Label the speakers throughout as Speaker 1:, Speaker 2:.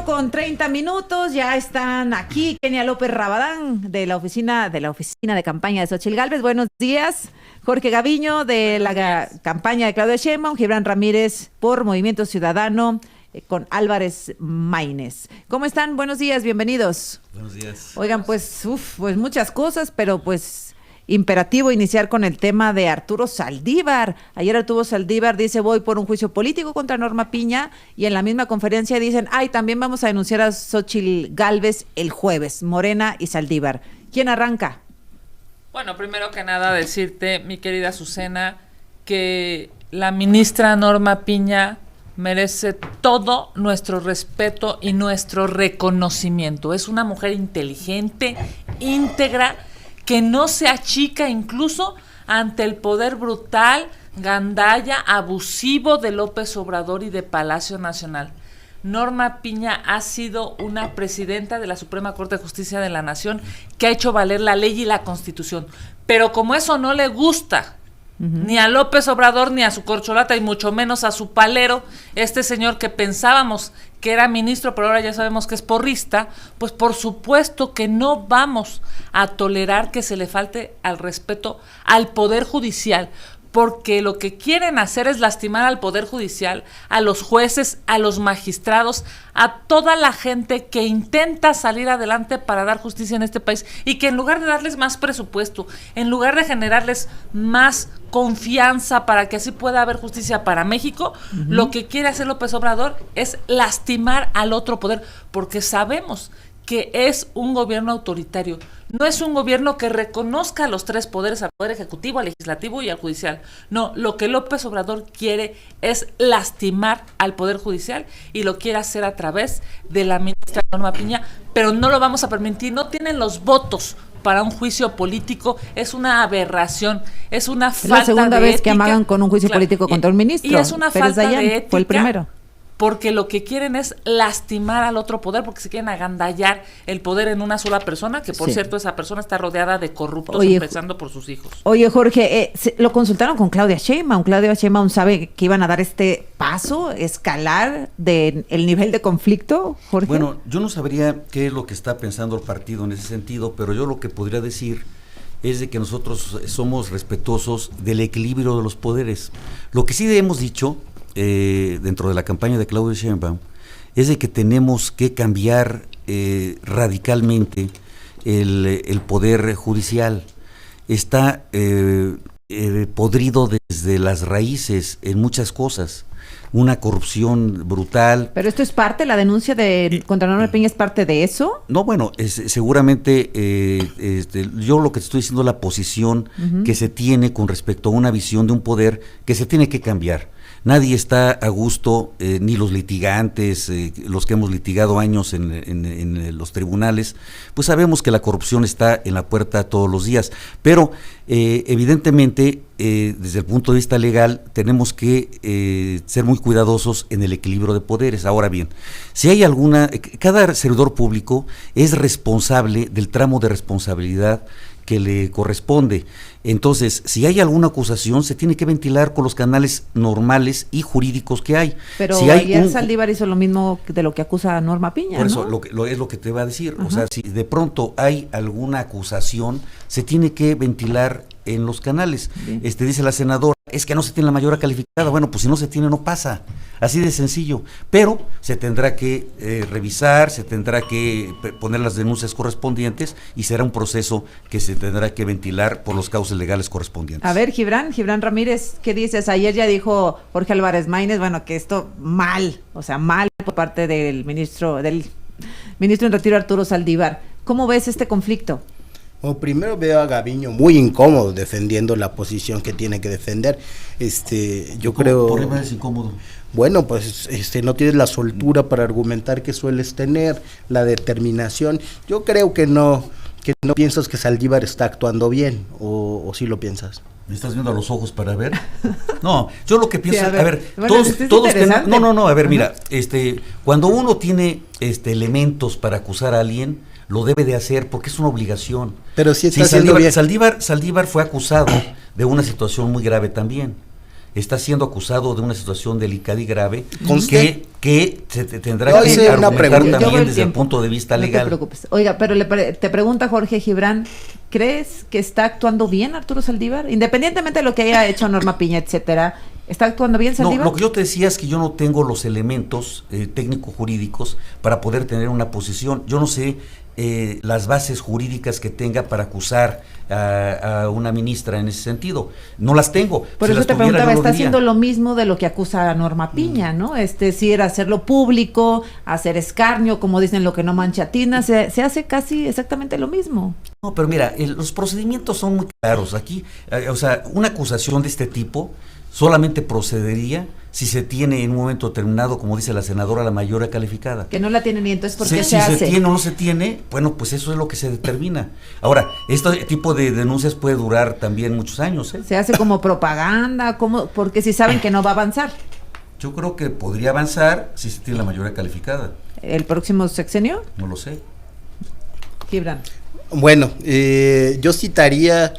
Speaker 1: Con 30 minutos, ya están aquí Kenia López Rabadán de la oficina de campaña de Xóchitl Gálvez. Buenos días. Jorge Gaviño de la campaña de Claudia Sheinbaum, Gibran Ramírez por Movimiento Ciudadano con Álvarez Maínez. ¿Cómo están? Buenos días, bienvenidos.
Speaker 2: Buenos días.
Speaker 1: Oigan, pues muchas cosas, pero imperativo iniciar con el tema de Arturo Saldívar. Ayer Arturo Saldívar dice: voy por un juicio político contra Norma Piña, y en la misma conferencia dicen: también vamos a denunciar a Xóchitl Gálvez el jueves, Morena y Saldívar. ¿Quién arranca?
Speaker 3: Bueno, primero que nada decirte, mi querida Azucena, que la ministra Norma Piña merece todo nuestro respeto y nuestro reconocimiento. Es una mujer inteligente, íntegra, que no se achica incluso ante el poder brutal, gandalla, abusivo de López Obrador y de Palacio Nacional. Norma Piña ha sido una presidenta de la Suprema Corte de Justicia de la Nación que ha hecho valer la ley y la Constitución. Pero como eso no le gusta ni a López Obrador ni a su corcholata, y mucho menos a su palero, este señor que pensábamos que era ministro, pero ahora ya sabemos que es porrista, pues por supuesto que no vamos a tolerar que se le falte al respeto al Poder Judicial, porque lo que quieren hacer es lastimar al Poder Judicial, a los jueces, a los magistrados, a toda la gente que intenta salir adelante para dar justicia en este país, y que en lugar de darles más presupuesto, en lugar de generarles más confianza para que así pueda haber justicia para México, lo que quiere hacer López Obrador es lastimar al otro poder, porque sabemos que es un gobierno autoritario. No es un gobierno que reconozca a los tres poderes, al poder ejecutivo, al legislativo y al judicial. No, lo que López Obrador quiere es lastimar al poder judicial, y lo quiere hacer a través de la ministra Norma Piña, pero no lo vamos a permitir. No tienen los votos para un juicio político. Es una aberración, es una falta de ética. Es la
Speaker 1: segunda vez que amagan con un juicio político contra un ministro.
Speaker 3: Y es una falta de ética.
Speaker 1: Fue el primero.
Speaker 3: Porque lo que quieren es lastimar al otro poder, porque se quieren agandallar el poder en una sola persona, que por cierto esa persona está rodeada de corruptos, empezando por sus hijos.
Speaker 1: Oye, Jorge, lo consultaron con Claudia Sheinbaum. Claudia Sheinbaum sabe que iban a dar este paso, escalar el nivel de conflicto, Jorge.
Speaker 2: Bueno, yo no sabría qué es lo que está pensando el partido en ese sentido, pero yo lo que podría decir es de que nosotros somos respetuosos del equilibrio de los poderes. Lo que sí hemos dicho dentro de la campaña de Claudia Sheinbaum es de que tenemos que cambiar radicalmente el poder judicial. Está podrido desde las raíces en muchas cosas, una corrupción brutal.
Speaker 1: ¿Pero esto es parte, la denuncia contra Norma Piña es parte de eso?
Speaker 2: No, bueno, seguramente yo lo que estoy diciendo es la posición que se tiene con respecto a una visión de un poder que se tiene que cambiar. Nadie está a gusto, ni los litigantes, los que hemos litigado años en los tribunales, pues sabemos que la corrupción está en la puerta todos los días, pero evidentemente desde el punto de vista legal tenemos que ser muy cuidadosos en el equilibrio de poderes. Ahora bien, si hay cada servidor público es responsable del tramo de responsabilidad que le corresponde. Entonces, si hay alguna acusación, se tiene que ventilar con los canales normales y jurídicos que hay.
Speaker 1: Pero
Speaker 2: si
Speaker 1: ayer Saldívar hizo lo mismo de lo que acusa a Norma Piña,
Speaker 2: por eso,
Speaker 1: ¿no?
Speaker 2: es lo que te va a decir. O sea, si de pronto hay alguna acusación, se tiene que ventilar en los canales. Dice la senadora, es que no se tiene la mayoría calificada. Bueno, pues si no se tiene, no pasa. Así de sencillo. Pero se tendrá que revisar, se tendrá que poner las denuncias correspondientes, y será un proceso que se tendrá que ventilar por los cauces legales correspondientes.
Speaker 1: A ver, Gibran Ramírez, ¿qué dices? Ayer ya dijo Jorge Álvarez Maínez, bueno, que esto mal por parte del ministro en retiro Arturo Saldívar. ¿Cómo ves este conflicto?
Speaker 4: Bueno, primero veo a Gaviño muy incómodo defendiendo la posición que tiene que defender. Yo creo.
Speaker 2: ¿Por qué me es incómodo?
Speaker 4: Bueno, pues no tienes la soltura para argumentar que sueles tener, la determinación. Yo creo que no piensas que Saldívar está actuando bien, o sí lo piensas.
Speaker 2: ¿Me estás viendo a los ojos para ver? No, yo lo que pienso,
Speaker 1: sí,
Speaker 2: a ver,
Speaker 1: bueno, todos
Speaker 2: tenemos, no, a ver, mira, cuando uno tiene elementos para acusar a alguien, lo debe de hacer porque es una obligación.
Speaker 4: Pero si está haciendo bien.
Speaker 2: Saldívar fue acusado de una situación muy grave también. está siendo acusado de una situación delicada y grave
Speaker 4: ¿Conste?
Speaker 2: que se tendrá
Speaker 4: Yo
Speaker 2: que
Speaker 4: hice una
Speaker 2: argumentar
Speaker 4: pregunta.
Speaker 1: Yo veo
Speaker 2: también
Speaker 1: el
Speaker 2: desde el
Speaker 1: tiempo.
Speaker 2: punto de vista
Speaker 1: No
Speaker 2: legal.
Speaker 1: te preocupes. Oiga, pero te pregunta Jorge Gibran, ¿crees que está actuando bien Arturo Saldívar? Independientemente de lo que haya hecho Norma Piña, etcétera, ¿está actuando bien
Speaker 2: No,
Speaker 1: Saldívar?
Speaker 2: lo que yo te decía es que yo no tengo los elementos técnico-jurídicos para poder tener una posición. Yo no sé las bases jurídicas que tenga para acusar a una ministra en ese sentido. No las tengo.
Speaker 1: Por
Speaker 2: Si
Speaker 1: eso
Speaker 2: las
Speaker 1: te
Speaker 2: tuviera,
Speaker 1: preguntaba,
Speaker 2: yo lo
Speaker 1: está
Speaker 2: diría.
Speaker 1: haciendo lo mismo de lo que acusa a Norma Piña, ¿no? Si era hacerlo público, hacer escarnio, como dicen, lo que no mancha tina, se hace casi exactamente lo mismo.
Speaker 2: No, pero mira, los procedimientos son muy claros. Aquí, o sea, una acusación de este tipo solamente procedería si se tiene en un momento determinado, como dice la senadora, la mayoría calificada.
Speaker 1: Que no la tienen y entonces, ¿por qué
Speaker 2: Si
Speaker 1: se hace?
Speaker 2: se tiene o no se tiene, bueno, pues eso es lo que se determina. Ahora, este tipo de denuncias puede durar también muchos años, ¿eh?
Speaker 1: Se hace como propaganda, porque si saben que no va a avanzar
Speaker 2: Yo creo que podría avanzar si se tiene la mayoría calificada.
Speaker 1: el próximo sexenio.
Speaker 2: No lo sé.
Speaker 1: Gibran.
Speaker 4: Bueno, yo citaría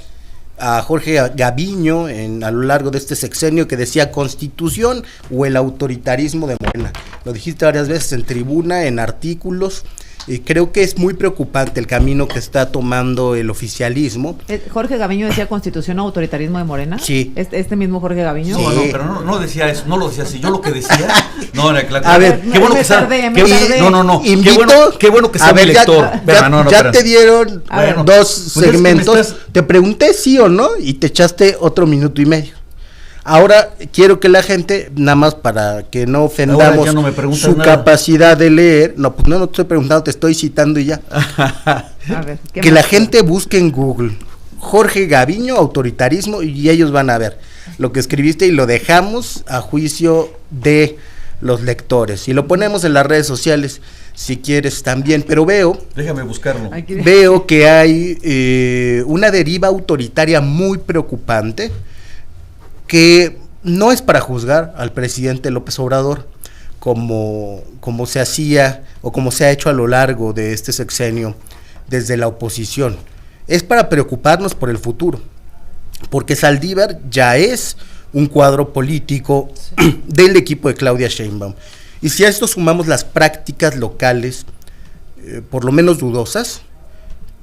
Speaker 4: a Jorge Gaviño a lo largo de este sexenio, que decía constitución o el autoritarismo de Morena. Lo dijiste varias veces en tribuna, en artículos, y creo que es muy preocupante el camino que está tomando el oficialismo.
Speaker 1: Jorge Gaviño decía constitución o autoritarismo de Morena.
Speaker 4: Sí.
Speaker 1: Este mismo Jorge Gaviño.
Speaker 4: Sí.
Speaker 2: No, pero no decía eso, no lo decía así. Yo lo que decía, no, era claro.
Speaker 4: A ver,
Speaker 2: qué bueno
Speaker 1: me
Speaker 2: que sabe,
Speaker 1: tardé, me
Speaker 2: qué-
Speaker 1: tardé.
Speaker 2: no,
Speaker 4: Invito,
Speaker 2: qué bueno que
Speaker 4: a
Speaker 2: sea
Speaker 4: ver,
Speaker 2: mi lector.
Speaker 4: ya te dieron
Speaker 1: A ver.
Speaker 4: dos
Speaker 2: Pues es que me
Speaker 4: segmentos,
Speaker 2: estás-
Speaker 4: te pregunté sí o no y te echaste otro minuto y medio. Ahora quiero que la gente, nada más para que no ofendamos
Speaker 2: Ahora ya no me preguntas
Speaker 4: su
Speaker 2: nada.
Speaker 4: capacidad de leer, no, pues no te estoy preguntando, te estoy citando y ya.
Speaker 1: A ver, ¿qué
Speaker 4: Que
Speaker 1: más?
Speaker 4: la gente busque en Google Jorge Gaviño, autoritarismo, y ellos van a ver lo que escribiste y lo dejamos a juicio de los lectores. Y lo ponemos en las redes sociales si quieres también, pero
Speaker 2: Déjame buscarlo.
Speaker 1: Aquí-
Speaker 4: veo que hay una deriva autoritaria muy preocupante, que no es para juzgar al presidente López Obrador, como se hacía o como se ha hecho a lo largo de este sexenio desde la oposición. Es para preocuparnos por el futuro, porque Saldívar ya es un cuadro político del equipo de Claudia Sheinbaum. Y si a esto sumamos las prácticas locales, por lo menos dudosas,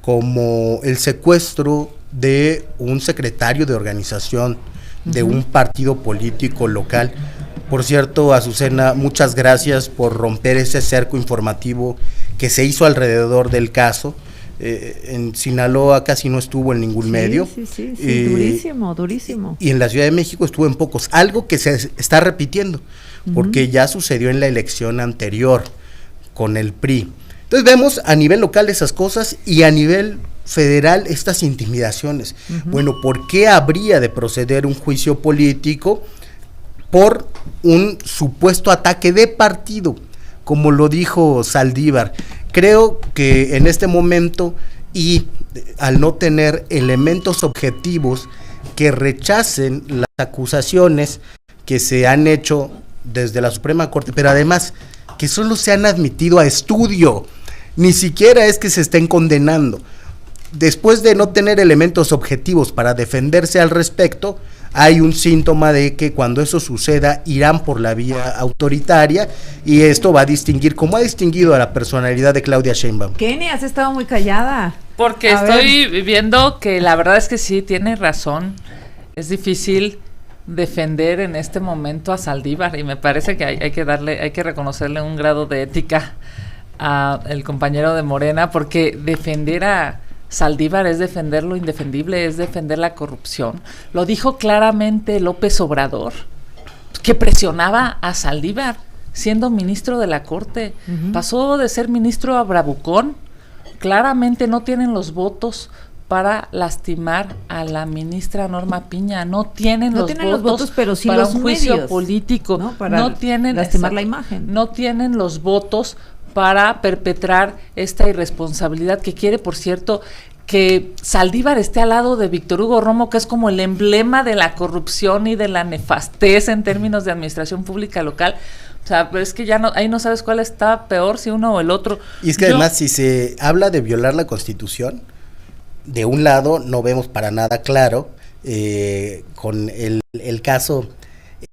Speaker 4: como el secuestro de un secretario de organización de un partido político local. Por cierto, Azucena, muchas gracias por romper ese cerco informativo que se hizo alrededor del caso. En Sinaloa casi no estuvo en ningún medio.
Speaker 1: Sí, durísimo.
Speaker 4: Y en la Ciudad de México estuvo en pocos. Algo que se está repitiendo, porque ya sucedió en la elección anterior con el PRI. Entonces vemos a nivel local esas cosas y a nivel federal estas intimidaciones. Bueno, ¿por qué habría de proceder un juicio político por un supuesto ataque de partido, como lo dijo Saldívar? Creo que en este momento, y al no tener elementos objetivos que rechacen las acusaciones que se han hecho desde la Suprema Corte, pero además que solo se han admitido a estudio, ni siquiera es que se estén condenando. Después de no tener elementos objetivos para defenderse al respecto, hay un síntoma de que cuando eso suceda irán por la vía autoritaria, y esto va a distinguir, como ha distinguido a la personalidad de Claudia Sheinbaum.
Speaker 1: Kenny, has estado muy callada.
Speaker 3: Porque
Speaker 1: A
Speaker 3: estoy viendo que la verdad es que sí, tiene razón. Es difícil defender en este momento a Saldívar, y me parece que hay que reconocerle un grado de ética a el compañero de Morena, porque defender a Saldívar es defender lo indefendible, es defender la corrupción. Lo dijo claramente López Obrador, que presionaba a Saldívar siendo ministro de la Corte. Pasó de ser ministro a bravucón. Claramente no tienen los votos para lastimar a la ministra Norma Piña. No tienen los votos,
Speaker 1: pero sí
Speaker 3: para
Speaker 1: los
Speaker 3: un juicio
Speaker 1: medios,
Speaker 3: político.
Speaker 1: ¿no? Para
Speaker 3: No tienen,
Speaker 1: lastimar la imagen.
Speaker 3: No tienen los votos para perpetrar esta irresponsabilidad que quiere, por cierto, que Saldívar esté al lado de Víctor Hugo Romo, que es como el emblema de la corrupción y de la nefastez en términos de administración pública local. O sea, pero es que ya no, ahí no sabes cuál está peor, si uno o el otro.
Speaker 4: Y es que además, si se habla de violar la Constitución, de un lado no vemos para nada claro, con el caso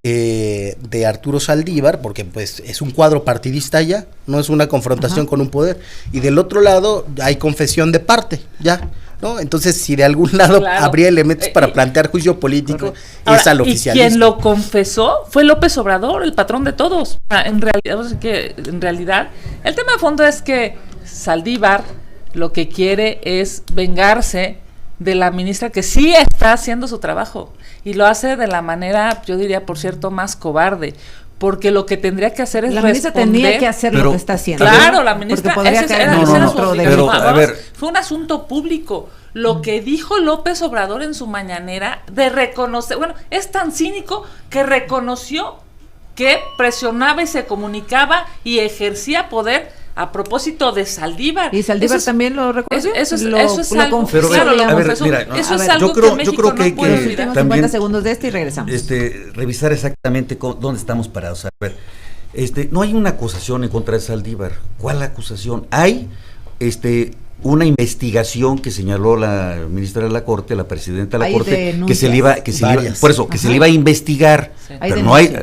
Speaker 4: de Arturo Saldívar, porque pues es un cuadro partidista ya, no es una confrontación con un poder, y del otro lado hay confesión de parte, ya, ¿no? Entonces, si de algún lado habría elementos para plantear juicio político, es al oficialismo.
Speaker 3: Y quien lo confesó fue López Obrador, el patrón de todos. En realidad, el tema de fondo es que Saldívar lo que quiere es vengarse de la ministra que sí está haciendo su trabajo y lo hace de la manera, yo diría, por cierto, más cobarde, porque lo que tendría que hacer es
Speaker 1: la ministra tenía que hacer lo que está haciendo.
Speaker 3: Claro, la ministra,
Speaker 2: ver,
Speaker 3: fue un asunto público. Lo que dijo López Obrador en su mañanera de reconocer, bueno, es tan cínico que reconoció que presionaba y se comunicaba y ejercía poder a propósito de Saldívar.
Speaker 1: Y Saldívar también lo reconoció.
Speaker 3: Eso es algo,
Speaker 1: confesó,
Speaker 3: claro, lo
Speaker 2: confesó.
Speaker 3: Eso es algo que México no puede olvidar.
Speaker 1: Tenemos 50 segundos de y regresamos.
Speaker 2: Revisar exactamente dónde estamos parados. A ver, no hay una acusación en contra de Saldívar. ¿Cuál acusación? Hay una investigación que señaló la ministra de la Corte, la presidenta de la Corte, que se le iba a investigar, sí. Pero no hay,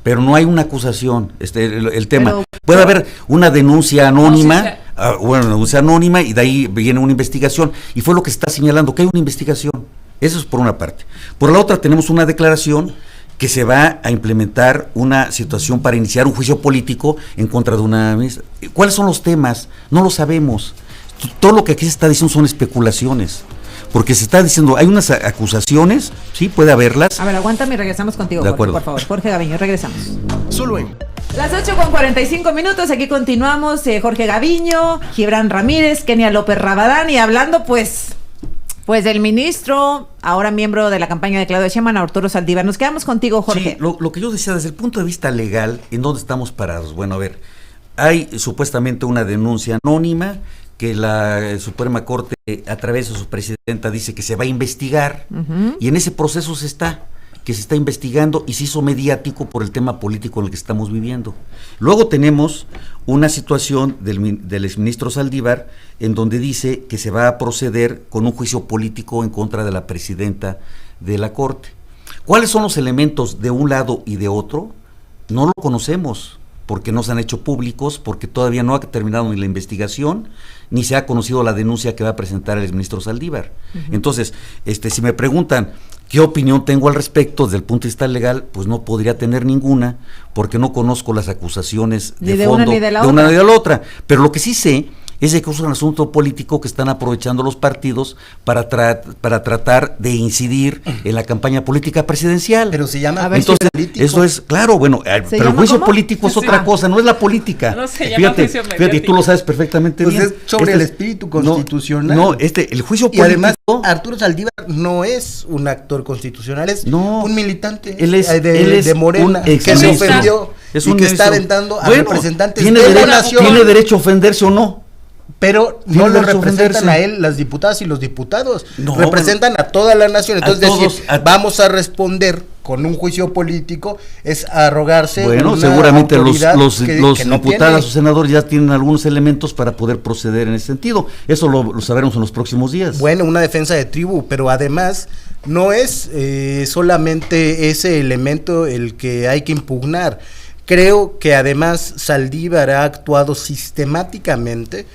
Speaker 2: pero no hay una acusación, el tema. Puede haber una denuncia anónima, una denuncia anónima, y de ahí viene una investigación, y fue lo que se está señalando, que hay una investigación. Eso es por una parte. Por la otra tenemos una declaración que se va a implementar una situación para iniciar un juicio político en contra de una ministra. ¿Cuáles son los temas? No lo sabemos. Todo lo que aquí se está diciendo son especulaciones, porque se está diciendo, hay unas acusaciones, sí, puede haberlas.
Speaker 1: A ver, aguántame y regresamos contigo, Jorge, por favor. Jorge Gaviño, regresamos.
Speaker 4: Solo en
Speaker 1: las 8:45, aquí continuamos, Jorge Gaviño, Gibran Ramírez, Kenia López Rabadán, y hablando pues del ministro, ahora miembro de la campaña de Claudia Sheinbaum, Arturo Saldívar. Nos quedamos contigo, Jorge.
Speaker 2: Sí, lo que yo decía, desde el punto de vista legal, ¿en dónde estamos parados? Bueno, a ver, hay supuestamente una denuncia anónima que la Suprema Corte, a través de su presidenta, dice que se va a investigar, y en ese proceso se está investigando, y se hizo mediático por el tema político en el que estamos viviendo. Luego tenemos una situación del exministro Saldívar, en donde dice que se va a proceder con un juicio político en contra de la presidenta de la Corte. ¿Cuáles son los elementos de un lado y de otro? No lo conocemos, porque no se han hecho públicos, porque todavía no ha terminado ni la investigación, ni se ha conocido la denuncia que va a presentar el exministro Saldívar. Entonces, si me preguntan qué opinión tengo al respecto desde el punto de vista legal, pues no podría tener ninguna, porque no conozco las acusaciones de fondo
Speaker 1: una ni de la
Speaker 2: otra. Pero lo que sí sé es de que es un asunto político que están aprovechando los partidos para tratar de incidir en la campaña política presidencial.
Speaker 4: Pero se llama
Speaker 2: juicio político. Eso es, claro, bueno, pero el juicio político es otra cosa, no es la política.
Speaker 3: No se llama juicio mediático.
Speaker 2: Fíjate, tú lo sabes perfectamente bien.
Speaker 4: Es sobre el espíritu constitucional.
Speaker 2: El juicio
Speaker 4: y
Speaker 2: político.
Speaker 4: Además, Arturo Saldívar no es un actor constitucional, es un militante de Morena, que se ofendió y que está aventando a representantes de la nación.
Speaker 2: ¿Tiene derecho a ofenderse o no?
Speaker 4: Pero no lo representan a él las diputadas y los diputados, representan a toda la nación. Entonces vamos a responder con un juicio político, es arrogarse una
Speaker 2: seguramente los
Speaker 4: que no
Speaker 2: diputados o senadores ya tienen algunos elementos para poder proceder en ese sentido. Eso lo sabremos en los próximos días.
Speaker 4: Bueno, una defensa de tribu, pero además no es solamente ese elemento el que hay que impugnar. Creo que además Saldívar ha actuado sistemáticamente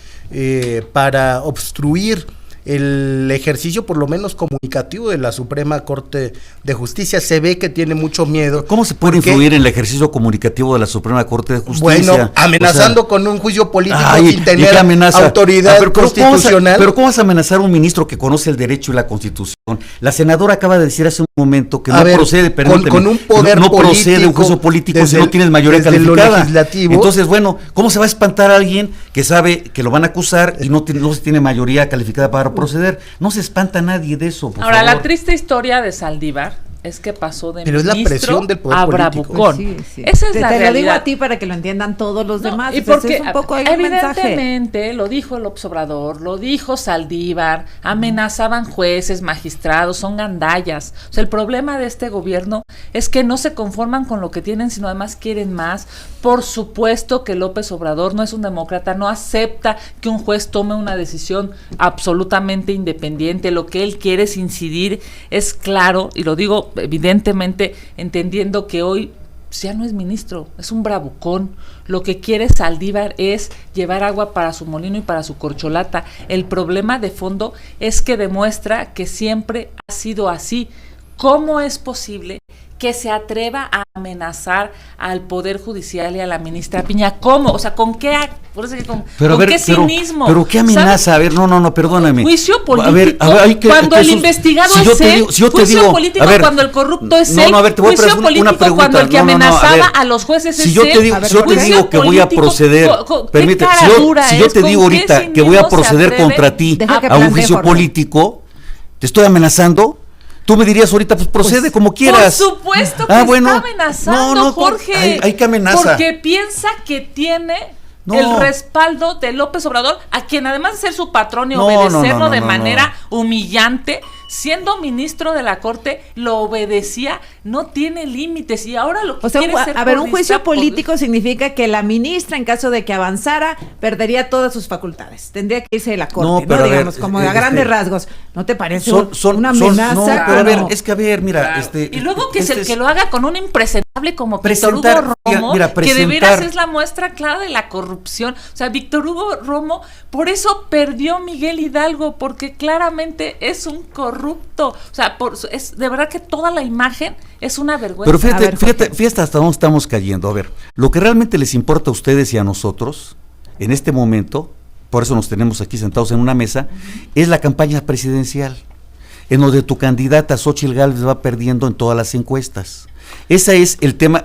Speaker 4: para obstruir el ejercicio por lo menos comunicativo de la Suprema Corte de Justicia. Se ve que tiene mucho miedo.
Speaker 2: ¿Cómo se puede influir en el ejercicio comunicativo de la Suprema Corte de Justicia?
Speaker 4: Bueno, amenazando con un juicio político sin tener autoridad constitucional.
Speaker 2: Pero ¿cómo vas a amenazar a un ministro que conoce el derecho y la Constitución? La senadora acaba de decir hace un momento que procede,
Speaker 4: con un poder
Speaker 2: no procede un juicio político si no tienes mayoría calificada.
Speaker 4: Legislativo.
Speaker 2: Entonces, bueno, ¿cómo se va a espantar a alguien que sabe que lo van a acusar y no se tiene mayoría calificada para proceder? No se espanta nadie de eso, por
Speaker 3: Ahora,
Speaker 2: favor.
Speaker 3: la triste historia de Saldívar es que pasó de
Speaker 4: Pero
Speaker 3: ministro
Speaker 4: es la presión del poder
Speaker 3: a
Speaker 4: político.
Speaker 3: bravucón.
Speaker 1: Sí.
Speaker 3: Esa es la
Speaker 1: Te
Speaker 3: realidad.
Speaker 1: lo digo a ti para que lo entiendan todos los demás.
Speaker 3: Y porque
Speaker 1: es un poco ahí
Speaker 3: evidentemente lo dijo López Obrador, lo dijo Saldívar, amenazaban jueces, magistrados, son gandallas. O sea, el problema de este gobierno es que no se conforman con lo que tienen, sino además quieren más. Por supuesto que López Obrador no es un demócrata, no acepta que un juez tome una decisión absolutamente independiente. Lo que él quiere es incidir, es claro, y lo digo evidentemente entendiendo que hoy ya no es ministro, es un bravucón. Lo que quiere Saldívar es llevar agua para su molino y para su corcholata. El problema de fondo es que demuestra que siempre ha sido así. ¿Cómo es posible que se atreva a amenazar al Poder Judicial y a la ministra Piña? ¿Cómo? O sea, ¿con qué? Por eso que ¿con qué cinismo?
Speaker 2: Pero ¿qué amenaza? ¿Sabes? A ver, no, perdóname.
Speaker 3: Juicio político,
Speaker 2: cuando
Speaker 3: el investigado es él. Juicio político cuando el corrupto es él. Juicio político cuando el que amenazaba a los jueces es él.
Speaker 2: Si yo te digo que voy a proceder, permíteme, si yo te digo ahorita que voy a proceder contra ti a un juicio político, te estoy amenazando. Tú me dirías ahorita, pues procede como quieras.
Speaker 3: Por supuesto que está amenazando, Jorge.
Speaker 2: Hay que amenazar.
Speaker 3: Porque piensa que tiene el respaldo de López Obrador, a quien además de ser su patrón y obedecerlo de manera humillante, siendo ministro de la Corte, lo obedecía, no tiene límites, y ahora lo que quiere ser
Speaker 1: un juicio político significa que la ministra, en caso de que avanzara, perdería todas sus facultades, tendría que irse de la Corte, ¿no? Digamos, como a grandes rasgos. ¿No te parece una amenaza?
Speaker 2: Pero a ver, es que a ver, mira,
Speaker 3: y luego que lo haga con un impresentable como Víctor Hugo Romo, que de veras es la muestra clara de la corrupción. O sea, Víctor Hugo Romo, por eso perdió Miguel Hidalgo, porque claramente es un corrupto. O sea, es de verdad que toda la imagen es una vergüenza.
Speaker 2: Pero fíjate hasta dónde estamos cayendo. A ver, lo que realmente les importa a ustedes y a nosotros en este momento, por eso nos tenemos aquí sentados en una mesa, es la campaña presidencial, en donde tu candidata Xóchitl Gálvez va perdiendo en todas las encuestas. Ese es el tema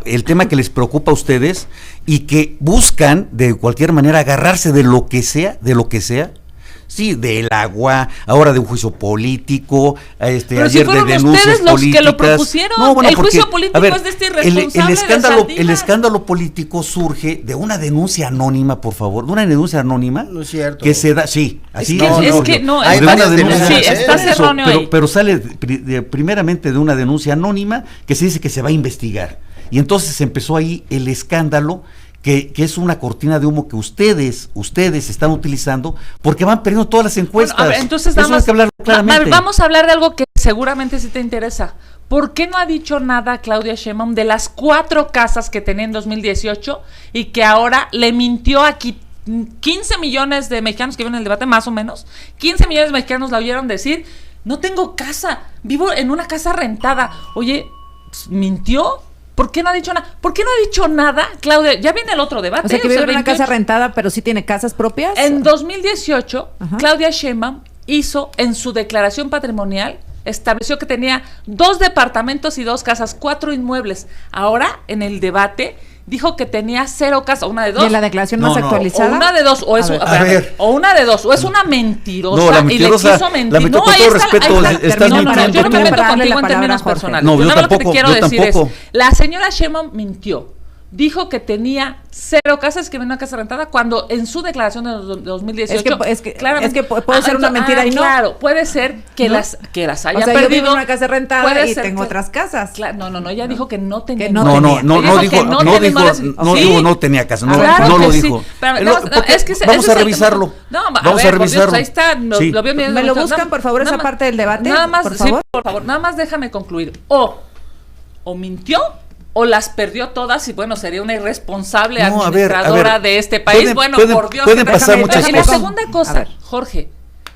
Speaker 2: que les preocupa a ustedes, y que buscan de cualquier manera agarrarse de lo que sea, sí, del agua, ahora de un juicio político,
Speaker 3: pero
Speaker 2: ayer
Speaker 3: si fueron
Speaker 2: de denuncias
Speaker 3: ustedes los
Speaker 2: políticas.
Speaker 3: Que lo propusieron. El juicio político es de este irresponsable
Speaker 2: el escándalo político surge de una denuncia anónima, por favor, de una denuncia anónima.
Speaker 4: No es cierto.
Speaker 2: Que se da, sí, así
Speaker 3: estás erróneo ahí.
Speaker 2: Pero sale primeramente de una denuncia anónima que se dice que se va a investigar. Y entonces empezó ahí el escándalo, que es una cortina de humo que ustedes están utilizando, porque van perdiendo todas las encuestas.
Speaker 3: Bueno, a ver, entonces vamos a hablar de algo que seguramente sí te interesa. ¿Por qué no ha dicho nada Claudia Sheinbaum de las 4 casas que tenía en 2018 y que ahora le mintió a 15 millones de mexicanos que viven en el debate, más o menos? 15 millones de mexicanos la oyeron decir: no tengo casa, vivo en una casa rentada. Oye, ¿mintió? ¿Por qué no ha dicho nada? ¿Por qué no ha dicho nada, Claudia? Ya viene el otro debate.
Speaker 1: O sea, que vive en una casa rentada, pero sí tiene casas propias.
Speaker 3: En 2018, Claudia Sheinbaum hizo en su declaración patrimonial, estableció que tenía 2 departamentos y 2 casas, 4 inmuebles. Ahora, en el debate, dijo que tenía 0 casas, una de 2.
Speaker 1: ¿Y en la declaración más actualizada?
Speaker 3: O una de 2, o es una mentirosa.
Speaker 2: No, la mentirosa,
Speaker 3: y le quiso mentir.
Speaker 2: La mentirosa, con todo respeto, estás mintiendo.
Speaker 3: Yo no me meto contigo en términos personales.
Speaker 2: No, yo
Speaker 3: nada
Speaker 2: tampoco,
Speaker 3: lo que te quiero decir es, la señora Sheinbaum mintió. Dijo que tenía 0 casas, que venía una casa rentada, cuando en su declaración de 2018
Speaker 1: es que puede ser una mentira y no.
Speaker 3: Claro, puede ser que las haya perdido.
Speaker 1: Yo vivo en una casa rentada y tengo otras casas.
Speaker 3: No, ella dijo que no tenía.
Speaker 2: No dijo no tenía casa, no lo dijo. Vamos a revisarlo. Vamos a revisarlo.
Speaker 3: Ahí está, lo veo bien.
Speaker 1: Me lo buscan, por favor, esa parte del debate.
Speaker 3: Nada más, por favor, nada más déjame concluir. O mintió, o las perdió todas, y bueno, sería una irresponsable administradora de este país. Por Dios.
Speaker 2: Pueden pasar muchas cosas.
Speaker 3: La segunda cosa, Jorge,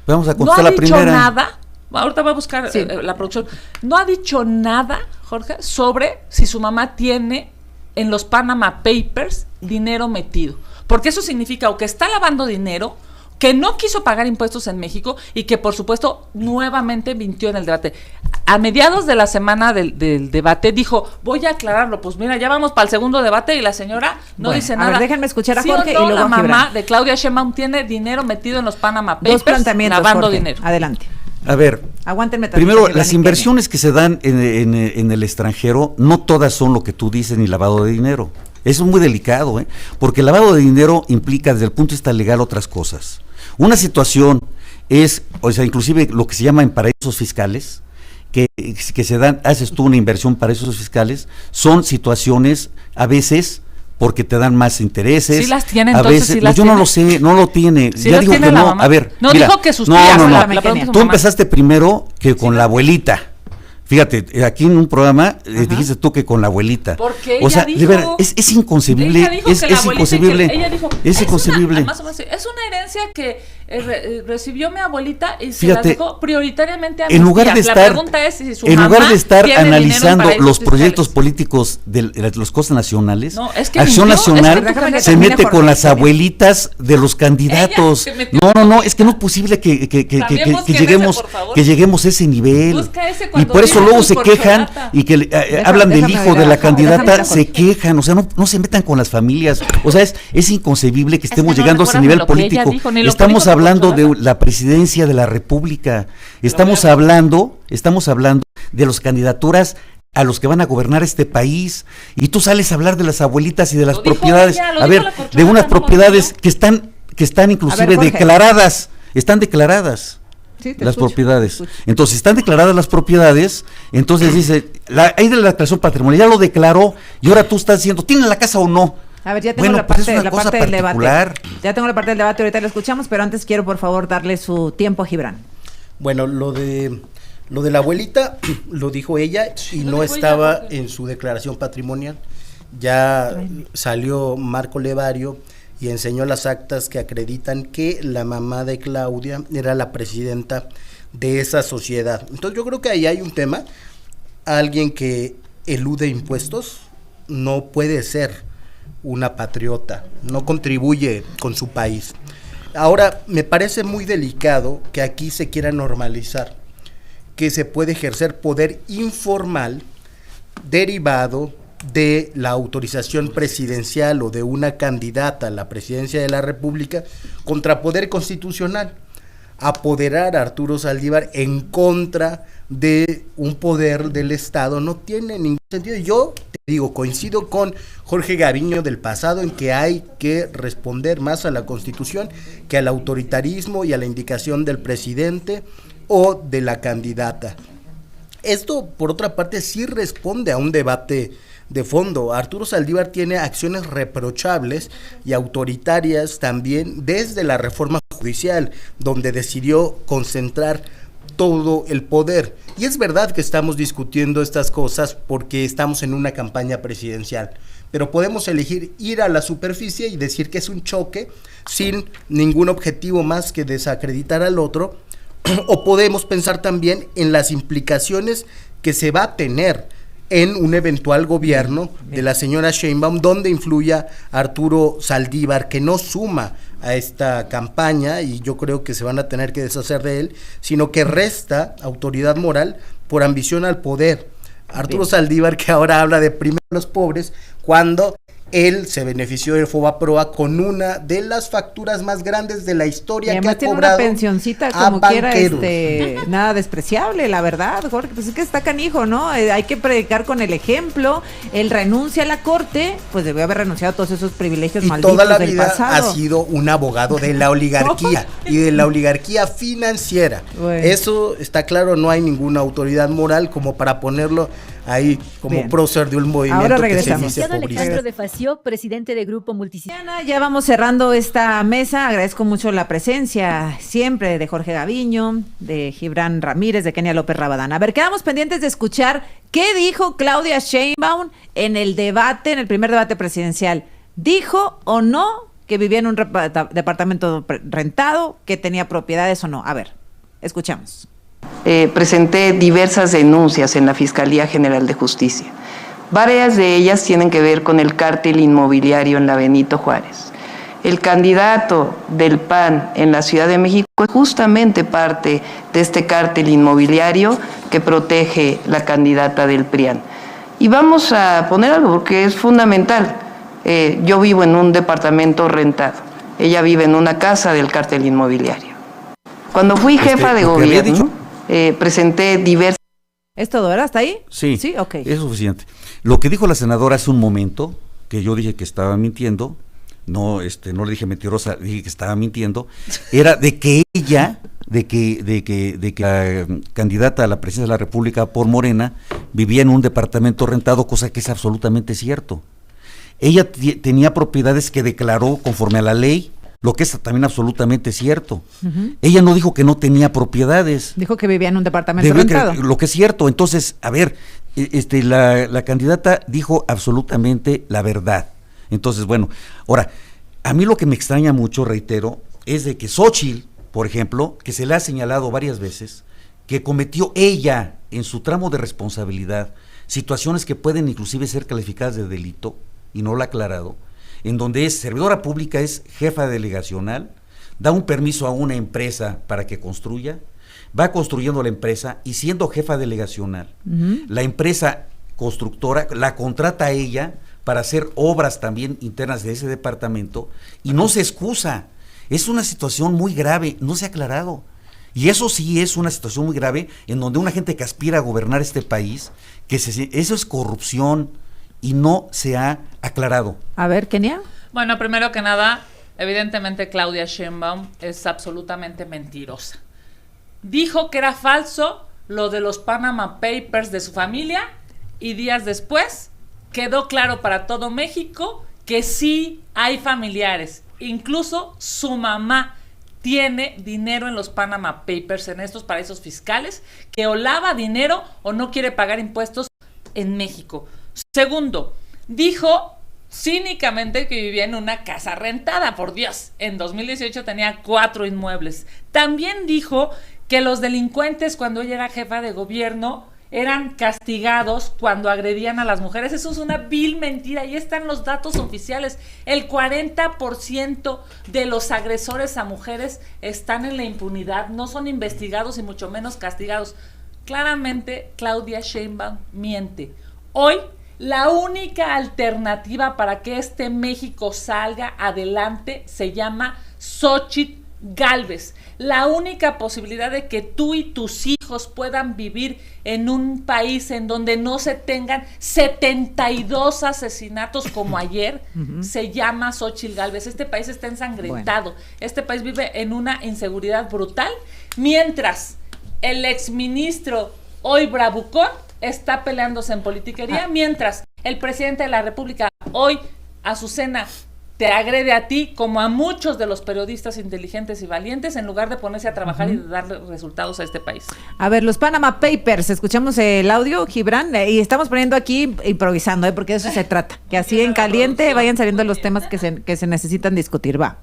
Speaker 2: vamos a contestar la primera.
Speaker 3: No ha dicho nada, ahorita voy a buscar la producción, no ha dicho nada, Jorge, sobre si su mamá tiene en los Panama Papers dinero metido, porque eso significa o que está lavando dinero, que no quiso pagar impuestos en México, y que por supuesto nuevamente mintió en el debate. A mediados de la semana del debate dijo: voy a aclararlo. Pues mira, ya vamos para el segundo debate y la señora no dice nada.
Speaker 1: A ver, déjenme escuchar a Jorge.
Speaker 3: ¿Sí o no,
Speaker 1: y luego
Speaker 3: la
Speaker 1: a
Speaker 3: mamá de Claudia Sheinbaum tiene dinero metido en los Panama Papers?
Speaker 1: 2 planteamientos,
Speaker 3: lavando
Speaker 1: Jorge.
Speaker 3: dinero.
Speaker 1: Adelante.
Speaker 2: A ver,
Speaker 1: aguántenme
Speaker 2: primero, las inversiones que se dan en el extranjero, no todas son lo que tú dices, ni lavado de dinero. Eso es muy delicado, porque el lavado de dinero implica desde el punto de vista legal otras cosas. Una situación es, inclusive lo que se llama en paraísos fiscales, que se dan, haces tú una inversión en paraísos fiscales, son situaciones a veces porque te dan más intereses.
Speaker 3: Sí las tiene,
Speaker 2: a
Speaker 3: entonces
Speaker 2: veces,
Speaker 3: sí las
Speaker 2: yo
Speaker 3: tiene.
Speaker 2: No lo sé, no lo tiene.
Speaker 3: Sí
Speaker 2: ya
Speaker 3: las
Speaker 2: dijo
Speaker 3: tiene
Speaker 2: que
Speaker 3: la
Speaker 2: no.
Speaker 3: mamá.
Speaker 2: A ver,
Speaker 3: no,
Speaker 2: mira,
Speaker 3: dijo que sus
Speaker 2: no.
Speaker 3: tías.
Speaker 2: Tú empezaste primero que con la abuelita. Fíjate, aquí en un programa dijiste tú que con la abuelita.
Speaker 3: Porque
Speaker 2: o sea,
Speaker 3: ella
Speaker 2: de verdad,
Speaker 3: dijo,
Speaker 2: es inconcebible,
Speaker 3: ella dijo
Speaker 2: es
Speaker 3: que la abuelita,
Speaker 2: inconcebible,
Speaker 3: ella dijo,
Speaker 2: es inconcebible.
Speaker 3: más o menos, es una herencia que recibió mi abuelita y se
Speaker 2: Fíjate,
Speaker 3: las dejó prioritariamente a
Speaker 2: en
Speaker 3: mis
Speaker 2: lugar
Speaker 3: tías.
Speaker 2: de
Speaker 3: La
Speaker 2: estar,
Speaker 3: pregunta es si su
Speaker 2: en lugar
Speaker 3: mamá
Speaker 2: de estar
Speaker 3: tiene dinero en
Speaker 2: analizando
Speaker 3: paraísos
Speaker 2: los proyectos
Speaker 3: fiscales.
Speaker 2: políticos de las cosas nacionales,
Speaker 3: No, es que
Speaker 2: Acción
Speaker 3: mintió,
Speaker 2: Nacional
Speaker 3: es que déjame que
Speaker 2: se
Speaker 1: termine,
Speaker 2: mete
Speaker 1: Jorge,
Speaker 2: con las
Speaker 1: está bien.
Speaker 2: abuelitas de los candidatos.
Speaker 3: Ella se metió
Speaker 2: No, es que no es posible que
Speaker 3: También busquen
Speaker 2: lleguemos
Speaker 3: ese, por favor.
Speaker 2: que lleguemos a ese nivel.
Speaker 3: Busca ese
Speaker 2: Y
Speaker 3: cuando
Speaker 2: por eso
Speaker 3: digan
Speaker 2: luego
Speaker 3: su
Speaker 2: se quejan
Speaker 3: corcholata.
Speaker 2: y que hablan del
Speaker 1: déjame
Speaker 2: hijo
Speaker 1: ver
Speaker 2: de la
Speaker 1: a Jorge,
Speaker 2: candidata,
Speaker 1: déjame
Speaker 2: se
Speaker 1: ver a
Speaker 2: quejan, o sea, no se metan con las familias. O sea, es inconcebible que estemos
Speaker 3: que no
Speaker 2: llegando a ese
Speaker 3: recuerdan
Speaker 2: nivel
Speaker 3: lo que ella
Speaker 2: político.
Speaker 3: dijo, ni lo que
Speaker 2: Estamos
Speaker 3: dijo su
Speaker 2: hablando de
Speaker 3: corcholata.
Speaker 2: la presidencia de la República. Estamos hablando de las candidaturas a los que van a gobernar este país, y tú sales a hablar de las abuelitas y de las
Speaker 3: Lo dijo
Speaker 2: propiedades,
Speaker 3: ella, lo
Speaker 2: a
Speaker 3: dijo
Speaker 2: ver,
Speaker 3: la corcholata,
Speaker 2: de unas
Speaker 3: no lo
Speaker 2: propiedades
Speaker 3: digo yo.
Speaker 2: que están inclusive
Speaker 1: Jorge.
Speaker 2: están declaradas.
Speaker 1: Sí, te
Speaker 2: Las
Speaker 1: escucho,
Speaker 2: propiedades.
Speaker 1: te escucho.
Speaker 2: Entonces, están declaradas las propiedades, entonces dice, hay de la declaración patrimonial, ya lo declaró, y ahora tú estás diciendo, ¿tiene la casa o no?
Speaker 1: A ver, ya tengo
Speaker 2: Bueno,
Speaker 1: la
Speaker 2: pues
Speaker 1: parte,
Speaker 2: es una
Speaker 1: la
Speaker 2: cosa
Speaker 1: parte del debate.
Speaker 2: particular.
Speaker 1: Ya tengo la parte del debate, ahorita lo escuchamos, pero antes quiero, por favor, darle su tiempo a Gibran.
Speaker 4: Bueno, lo de la abuelita lo dijo ella y
Speaker 3: Lo
Speaker 4: no
Speaker 3: dijo
Speaker 4: estaba
Speaker 3: ella, porque-
Speaker 4: en su declaración patrimonial. Ya salió Marco Levario y enseñó las actas que acreditan que la mamá de Claudia era la presidenta de esa sociedad. Entonces yo creo que ahí hay un tema. Alguien que elude impuestos no puede ser una patriota, no contribuye con su país. Ahora, me parece muy delicado que aquí se quiera normalizar que se puede ejercer poder informal derivado de la autorización presidencial o de una candidata a la presidencia de la República contra poder constitucional. Apoderar a Arturo Saldívar en contra de un poder del Estado no tiene ningún sentido. Yo te digo, coincido con Jorge Gaviño del pasado en que hay que responder más a la Constitución que al autoritarismo y a la indicación del presidente o de la candidata. Esto, por otra parte, sí responde a un debate de fondo. Arturo Saldívar tiene acciones reprochables y autoritarias también desde la reforma judicial, donde decidió concentrar todo el poder. Y es verdad que estamos discutiendo estas cosas porque estamos en una campaña presidencial, pero podemos elegir ir a la superficie y decir que es un choque sin ningún objetivo más que desacreditar al otro, o podemos pensar también en las implicaciones que se va a tener en un eventual gobierno de la señora Sheinbaum, donde influya Arturo Saldívar, que no suma a esta campaña, y yo creo que se van a tener que deshacer de él, sino que resta autoridad moral por ambición al poder. Arturo Saldívar, que ahora habla de primero los pobres, cuando él se benefició del Fobaproa con una de las facturas más grandes de la
Speaker 1: Y
Speaker 4: historia que
Speaker 1: además
Speaker 4: ha
Speaker 1: tiene
Speaker 4: cobrado
Speaker 1: una pensioncita
Speaker 4: a
Speaker 1: como quiera,
Speaker 4: banqueros.
Speaker 1: nada despreciable, la verdad, Jorge, pues es que está canijo, ¿no? Hay que predicar con el ejemplo. Él renuncia a la corte, pues debió haber renunciado a todos esos privilegios
Speaker 4: Y
Speaker 1: malditos
Speaker 4: toda la
Speaker 1: del
Speaker 4: vida
Speaker 1: pasado.
Speaker 4: ha sido un abogado de la oligarquía y de la oligarquía financiera.
Speaker 1: Bueno.
Speaker 4: Eso está claro, no hay ninguna autoridad moral como para ponerlo ahí como
Speaker 1: Bien.
Speaker 4: prócer de un movimiento
Speaker 1: Ahora
Speaker 4: que se
Speaker 1: regresamos.
Speaker 4: dice
Speaker 5: Licenciado
Speaker 4: pobrista.
Speaker 5: Alejandro de Facio, presidente de Grupo Multisistema.
Speaker 1: Mañana ya vamos cerrando esta mesa. Agradezco mucho la presencia siempre de Jorge Gaviño, de Gibran Ramírez, de Kenia López Rabadán. A ver, quedamos pendientes de escuchar qué dijo Claudia Sheinbaum en el debate, en el primer debate presidencial. ¿Dijo o no que vivía en un departamento rentado, que tenía propiedades o no? A ver, escuchamos.
Speaker 6: Presenté diversas denuncias en la Fiscalía General de Justicia. Varias de ellas tienen que ver con el cártel inmobiliario en la Benito Juárez. El candidato del PAN en la Ciudad de México es justamente parte de este cártel inmobiliario que protege la candidata del PRIAN. Y vamos a poner algo porque es fundamental. Yo vivo en un departamento rentado. Ella vive en una casa del cártel inmobiliario. Cuando fui jefa de
Speaker 2: lo que había
Speaker 6: gobierno, presenté diversas...
Speaker 1: ¿Es todo, verdad? ¿Hasta ahí?
Speaker 2: Sí,
Speaker 1: Sí, ok.
Speaker 2: es suficiente. Lo que dijo la senadora hace un momento, que yo dije que estaba mintiendo, no le dije mentirosa, dije que estaba mintiendo, era de que ella, de que la candidata a la presidencia de la República por Morena vivía en un departamento rentado, cosa que es absolutamente cierto. Ella tenía propiedades que declaró conforme a la ley, lo que es también absolutamente cierto. Ella no dijo que no tenía propiedades.
Speaker 1: Dijo que vivía en un departamento rentado.
Speaker 2: Lo que es cierto. Entonces, a ver, la candidata dijo absolutamente la verdad. Entonces, bueno, ahora, a mí lo que me extraña mucho, reitero, es de que Xóchitl, por ejemplo, que se le ha señalado varias veces, que cometió ella en su tramo de responsabilidad situaciones que pueden inclusive ser calificadas de delito, y no lo ha aclarado, en donde es servidora pública, es jefa delegacional, da un permiso a una empresa para que construya, va construyendo la empresa y siendo jefa delegacional, la empresa constructora la contrata a ella para hacer obras también internas de ese departamento y no se excusa. Es una situación muy grave, no se ha aclarado. Y eso sí es una situación muy grave en donde una gente que aspira a gobernar este país, eso es corrupción y no se ha aclarado.
Speaker 1: A ver, Kenia.
Speaker 3: Bueno, primero que nada, evidentemente Claudia Sheinbaum es absolutamente mentirosa. Dijo que era falso lo de los Panama Papers de su familia y días después quedó claro para todo México que sí hay familiares, incluso su mamá tiene dinero en los Panama Papers, en estos paraísos fiscales, que o lava dinero o no quiere pagar impuestos en México. Segundo, dijo cínicamente que vivía en una casa rentada, por Dios. En 2018 tenía 4 inmuebles. También dijo que los delincuentes, cuando ella era jefa de gobierno, eran castigados cuando agredían a las mujeres. Eso es una vil mentira. Ahí están los datos oficiales. El 40% de los agresores a mujeres están en la impunidad, no son investigados y mucho menos castigados. Claramente, Claudia Sheinbaum miente. Hoy, la única alternativa para que este México salga adelante se llama Xóchitl Gálvez. La única posibilidad de que tú y tus hijos puedan vivir en un país en donde no se tengan 72 asesinatos como ayer, se llama Xóchitl Gálvez. Este país está ensangrentado. Bueno. Este país vive en una inseguridad brutal, mientras el exministro hoy bravucón está peleándose en politiquería, mientras el presidente de la República hoy, Azucena, te agrede a ti como a muchos de los periodistas inteligentes y valientes en lugar de ponerse a trabajar y de darle resultados a este país.
Speaker 1: A ver, los Panama Papers, escuchamos el audio, Gibran, y estamos poniendo aquí improvisando, porque de eso se trata, que así en caliente vayan saliendo los temas que se necesitan discutir, va.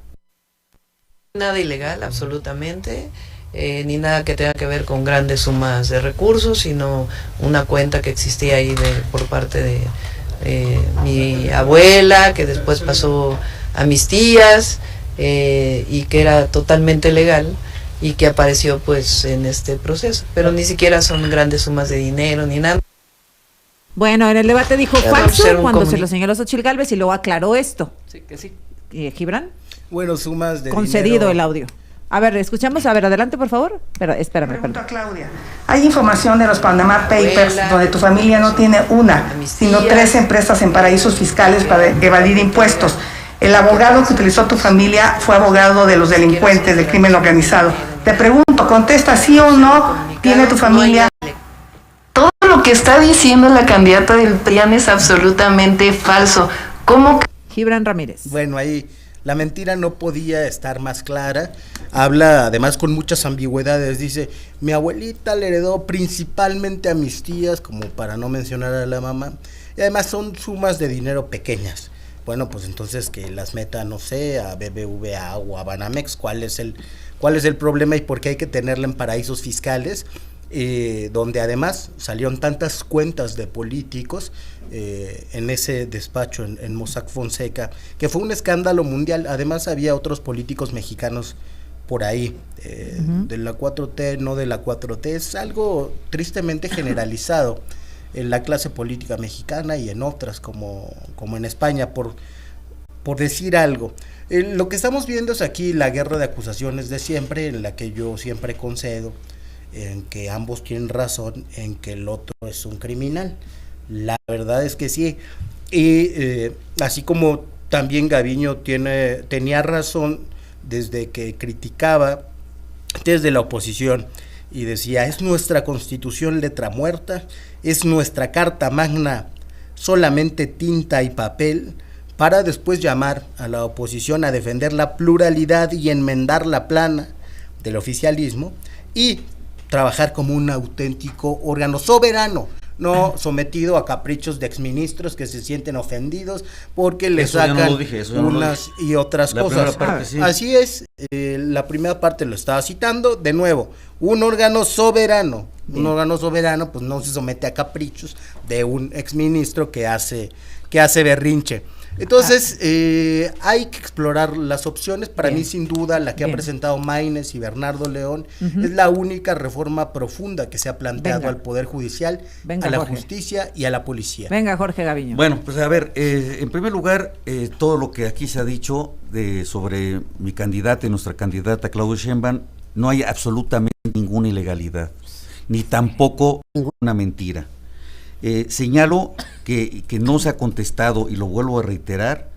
Speaker 6: Nada ilegal, absolutamente, ni nada que tenga que ver con grandes sumas de recursos, sino una cuenta que existía ahí por parte de mi abuela, que después pasó a mis tías, y que era totalmente legal y que apareció pues en este proceso, pero ni siquiera son grandes sumas de dinero ni nada.
Speaker 1: Bueno, en el debate dijo falso cuando se lo señaló Xóchitl Gálvez y luego aclaró esto.
Speaker 3: Sí, que sí.
Speaker 1: ¿Gibran?
Speaker 4: Bueno, sumas de
Speaker 1: concedido
Speaker 4: dinero.
Speaker 1: El audio. A ver, escuchamos, a ver, adelante por favor. Pero espérame.
Speaker 7: Pregunto a Claudia, hay información de los Panama Papers donde tu familia no tiene una, sino 3 empresas en paraísos fiscales para evadir impuestos. El abogado que utilizó tu familia fue abogado de los delincuentes del crimen organizado. Te pregunto, contesta sí o no, ¿tiene tu familia?
Speaker 6: Todo lo que está diciendo la candidata del PRIAN es absolutamente falso. ¿Cómo?
Speaker 1: Gibran Ramírez.
Speaker 4: Bueno, ahí la mentira no podía estar más clara. Habla además con muchas ambigüedades. Dice, mi abuelita le heredó principalmente a mis tías, como para no mencionar a la mamá, y además son sumas de dinero pequeñas. Bueno, pues entonces que las meta, no sé, a BBVA o a Banamex. ¿Cuál es el problema y por qué hay que tenerla en paraísos fiscales? Donde además salieron tantas cuentas de políticos en ese despacho en Mossack Fonseca, que fue un escándalo mundial. Además había otros políticos mexicanos por ahí, de la 4T, no de la 4T, es algo tristemente generalizado en la clase política mexicana y en otras como en España, por decir algo. Lo que estamos viendo es aquí la guerra de acusaciones de siempre, en la que yo siempre concedo, en que ambos tienen razón, en que el otro es un criminal. La verdad es que sí, y así como también Gaviño tenía razón desde que criticaba desde la oposición y decía, es nuestra Constitución letra muerta, es nuestra Carta Magna solamente tinta y papel para después llamar a la oposición a defender la pluralidad y enmendar la plana del oficialismo y trabajar como un auténtico órgano soberano, no sometido a caprichos de exministros que se sienten ofendidos porque le sacan unas y otras cosas. Así es, la primera parte lo estaba citando, de nuevo, un órgano soberano. Un órgano soberano pues no se somete a caprichos de un exministro que hace berrinche. Entonces, hay que explorar las opciones. Para mí, sin duda, la que ha presentado Maynes y Bernardo León es la única reforma profunda que se ha planteado al Poder Judicial, a la justicia y a la policía.
Speaker 1: Venga, Jorge Gaviño.
Speaker 2: Bueno, pues a ver, en primer lugar, todo lo que aquí se ha dicho sobre mi candidata y nuestra candidata Claudia Sheinbaum, no hay absolutamente ninguna ilegalidad, ni tampoco ninguna mentira. Señalo que no se ha contestado, y lo vuelvo a reiterar,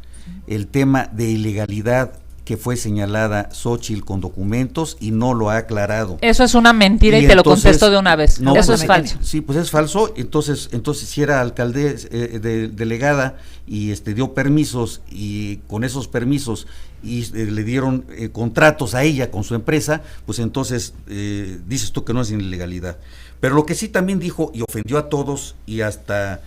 Speaker 2: el tema de ilegalidad que fue señalada Xóchitl con documentos y no lo ha aclarado.
Speaker 3: Eso es una mentira y te lo contesto de una vez.
Speaker 2: No,
Speaker 3: eso
Speaker 2: pues,
Speaker 3: es falso.
Speaker 2: Sí, pues es falso. Entonces si era alcaldesa delegada y dio permisos, y con esos permisos y le dieron contratos a ella con su empresa, pues entonces dices tú que no es ilegalidad. Pero lo que sí también dijo y ofendió a todos y hasta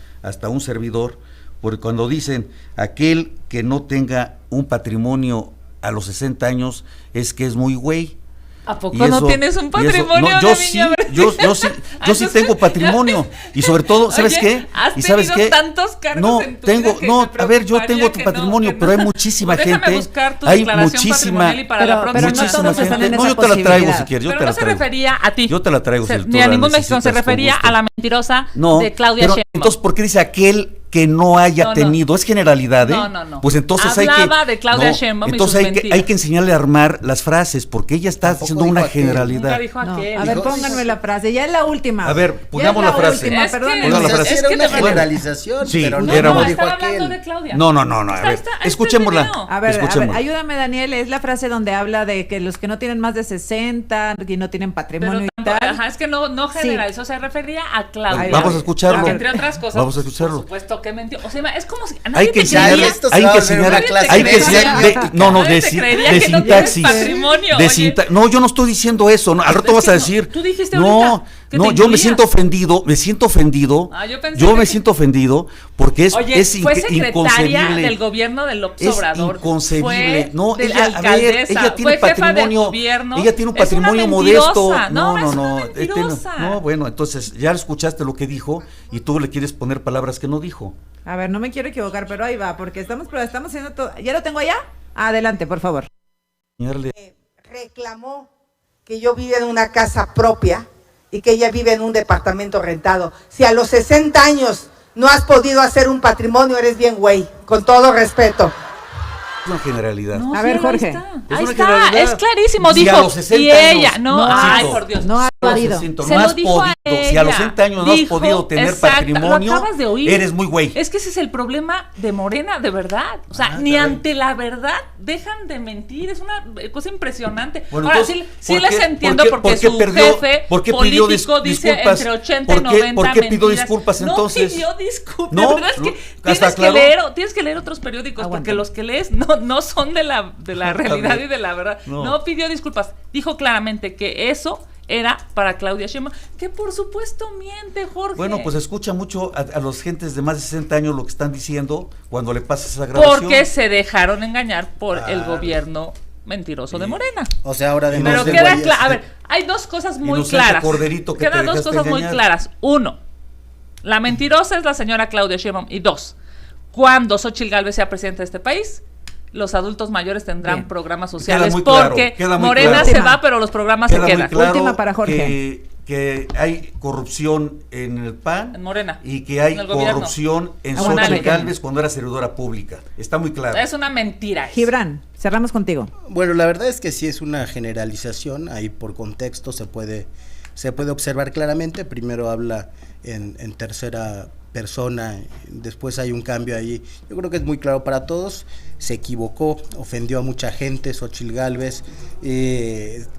Speaker 2: un servidor, porque cuando dicen aquel que no tenga un patrimonio a los 60 años es que es muy güey.
Speaker 3: ¿A poco no tienes un patrimonio?
Speaker 2: No, yo sí tengo patrimonio, y sobre todo, ¿sabes qué?
Speaker 3: ¿Has
Speaker 2: ¿Y sabes
Speaker 3: tenido
Speaker 2: qué?
Speaker 3: tantos cargos en tu vida que
Speaker 2: a ver, yo tengo tu patrimonio, pero hay muchísima gente.
Speaker 3: Buscar tu
Speaker 2: hay
Speaker 3: declaración patrimonial y para la próxima.
Speaker 1: Pero no todos están en esa
Speaker 2: yo te la traigo si quieres,
Speaker 3: Pero no se refería a ti.
Speaker 2: Yo te la traigo
Speaker 3: ni a ningún mexicano, se refería a la mentirosa de Claudia Sheinbaum.
Speaker 2: Entonces, ¿por qué dice aquel que no haya tenido? Es generalidad, ¿eh?
Speaker 3: No.
Speaker 2: Pues entonces
Speaker 3: hablaba de Claudia Sheinbaum y sus mentiras.
Speaker 2: hay que enseñarle a armar las frases, porque ella está haciendo una generalidad.
Speaker 3: Nunca dijo aquel.
Speaker 1: A ver, pónganme la frase, ya es la última.
Speaker 2: A ver, pongamos la frase.
Speaker 4: Pongamos la frase. Era una generalización,
Speaker 2: sí,
Speaker 4: pero
Speaker 2: no
Speaker 4: dijo
Speaker 3: aquel.
Speaker 2: No, a ver, escuchémosla.
Speaker 1: A ver, ayúdame, Daniel, es la frase donde habla de que los que no tienen más de 60 y no tienen patrimonio y tal.
Speaker 3: Ajá, es que no generalizó, se refería a Claudia.
Speaker 2: Vamos a escucharlo.
Speaker 3: Porque, entre otras cosas,
Speaker 2: vamos a escucharlo.
Speaker 3: Por supuesto que mintió. O sea, es como si a
Speaker 2: hay que enseñar de sintaxis. No, yo no estoy diciendo eso, al rato vas a decir.
Speaker 3: Tú dijiste
Speaker 2: no, yo me siento ofendido, yo me siento ofendido porque es
Speaker 3: fue secretaria del gobierno de López Obrador.
Speaker 2: Inconcebible. No,
Speaker 3: ella
Speaker 2: tiene patrimonio, ella tiene un patrimonio modesto. No, bueno, entonces ya escuchaste lo que dijo y tú le quieres poner palabras que no dijo.
Speaker 1: A ver, no me quiero equivocar, pero ahí va, porque estamos haciendo todo. ¿Ya lo tengo allá? Adelante, por favor.
Speaker 7: Reclamó que yo vive en una casa propia y que ella vive en un departamento rentado. Si a los 60 años no has podido hacer un patrimonio, eres bien güey, con todo respeto.
Speaker 2: Una generalidad.
Speaker 1: A ver, Jorge.
Speaker 3: Ahí está, es clarísimo,
Speaker 2: si
Speaker 3: dijo.
Speaker 2: A los 60
Speaker 3: y ella,
Speaker 2: años,
Speaker 3: ay, por Dios.
Speaker 1: No ha podido.
Speaker 3: Se lo dijo a ella.
Speaker 2: Si a los 60 años no has podido tener patrimonio,
Speaker 3: lo acabas de oír.
Speaker 2: Eres muy güey.
Speaker 3: Es que ese es el problema de Morena, de verdad. O sea, ni ante la verdad dejan de mentir. Es una cosa impresionante.
Speaker 2: Bueno,
Speaker 3: ahora,
Speaker 2: entonces,
Speaker 3: sí les entiendo porque su jefe político dice entre 80 y 90
Speaker 2: ¿Por qué pidió disculpas entonces?
Speaker 3: No pidió disculpas.
Speaker 2: No,
Speaker 3: la verdad es que tienes que leer otros periódicos, porque los que lees no son de la realidad y de la verdad. No pidió disculpas. Dijo claramente que eso era para Claudia Sheinbaum, que por supuesto miente, Jorge.
Speaker 2: Bueno, pues escucha mucho a los gentes de más de 60 años lo que están diciendo cuando le pasas esa grabación.
Speaker 3: Porque se dejaron engañar por el gobierno mentiroso de Morena.
Speaker 4: O sea, ahora de
Speaker 3: Pero queda claro, a ver, hay dos cosas muy claras. Quedan dos cosas muy claras. Uno, la mentirosa es la señora Claudia Sheinbaum. Y dos, cuando Xóchitl Gálvez sea presidenta de este país, los adultos mayores tendrán programas sociales porque Morena se va, pero los programas se quedan.
Speaker 2: Claro
Speaker 1: última para Jorge.
Speaker 2: Que hay corrupción en el PAN,
Speaker 3: en Morena,
Speaker 2: y que hay corrupción en Xóchitl Gálvez cuando era servidora pública. Está muy claro.
Speaker 3: Es una mentira.
Speaker 1: Gibran, cerramos contigo.
Speaker 4: Bueno, la verdad es que sí es una generalización, ahí por contexto se puede observar claramente. Primero habla en tercera persona, después hay un cambio ahí. Yo creo que es muy claro para todos. Se equivocó, ofendió a mucha gente, Xóchitl Gálvez.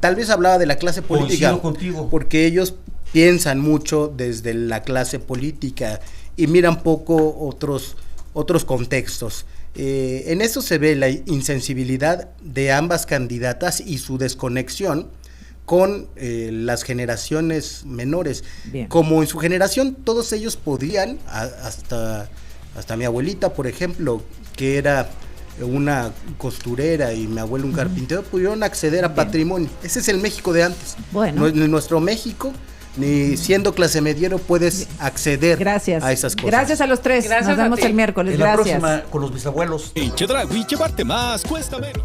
Speaker 4: Tal vez hablaba de la clase política.
Speaker 2: Coincido contigo.
Speaker 4: Porque ellos piensan mucho desde la clase política y miran poco otros contextos. En eso se ve la insensibilidad de ambas candidatas y su desconexión con las generaciones menores.
Speaker 1: Bien.
Speaker 4: Como en su generación todos ellos podían, hasta mi abuelita, por ejemplo, que era una costurera y mi abuelo un carpintero, pudieron acceder a patrimonio. Ese es el México de antes.
Speaker 1: Bueno.
Speaker 4: En nuestro México, ni siendo clase mediero puedes acceder
Speaker 1: Gracias.
Speaker 4: a esas cosas.
Speaker 1: Gracias a los tres.
Speaker 3: Gracias
Speaker 1: Nos
Speaker 3: a
Speaker 1: vemos
Speaker 3: ti.
Speaker 1: el miércoles.
Speaker 2: En la
Speaker 1: Gracias.
Speaker 2: próxima, con los bisabuelos.
Speaker 8: En Chedraui, llevarte más cuesta menos.